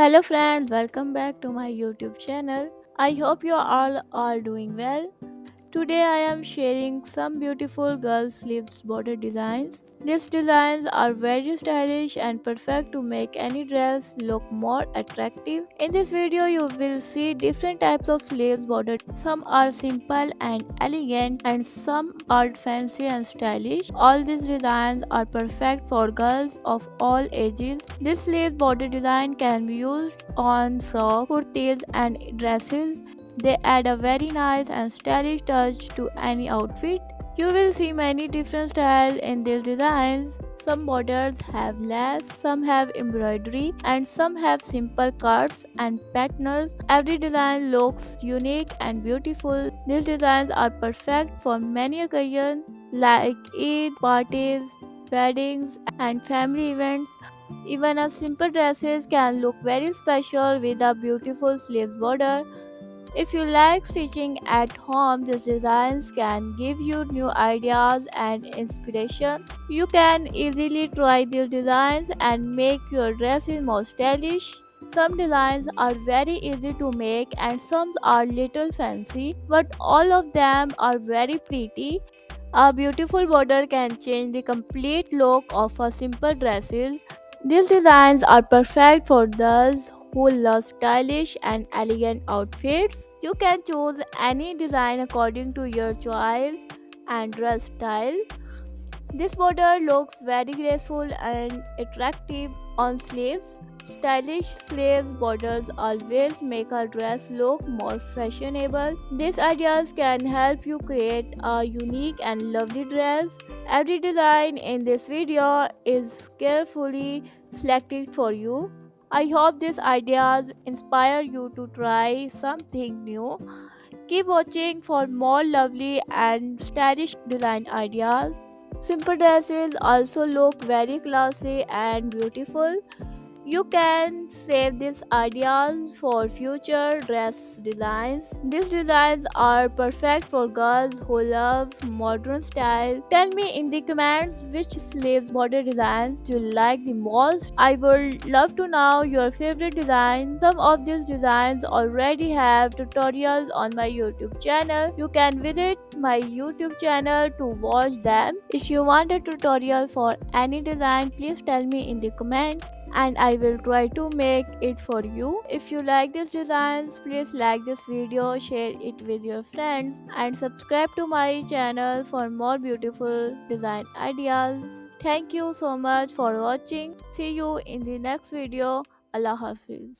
Hello friends, welcome back to my YouTube channel. I hope you all doing well. Today I am sharing some beautiful girl sleeves border designs. These designs are very stylish and perfect to make any dress look more attractive. In this video you will see different types of sleeves border. Some are simple and elegant and some are fancy and stylish. All these designs are perfect for girls of all ages. This sleeve border design can be used on frock, kurtis and dresses. They add a very nice and stylish touch to any outfit. You will see many different styles in these designs. Some borders have lace, some have embroidery, and some have simple cuts and patterns. Every design looks unique and beautiful. These designs are perfect for many occasions like Eid, parties, weddings, and family events. Even a simple dresses can look very special with a beautiful sleeve border. If you like stitching at home, these designs can give you new ideas and inspiration. You can easily try these designs and make your dresses more stylish. Some designs are very easy to make and some are little fancy, but all of them are very pretty. A beautiful border can change the complete look of a simple dresses. These designs are perfect for those who love stylish and elegant outfits. You can choose any design according to your choice and dress style. This border looks very graceful and attractive on sleeves. Stylish sleeves borders always make a dress look more fashionable. These ideas can help you create a unique and lovely dress. Every design in this video is carefully selected for you. I hope these ideas inspire you to try something new. Keep watching for more lovely and stylish design ideas. Simple dresses also look very classy and beautiful. You can save these ideas for future dress designs. These designs are perfect for girls who love modern style. Tell me in the comments which sleeves border designs you like the most. I would love to know your favorite design. Some of these designs already have tutorials on my YouTube channel. You can visit my YouTube channel to watch them. If you want a tutorial for any design, please tell me in the comment and I will try to make it for you. If you like these designs, please like this video, share it with your friends and subscribe to my channel for more beautiful design ideas. Thank you so much for watching. See you in the next video. Allah Hafiz.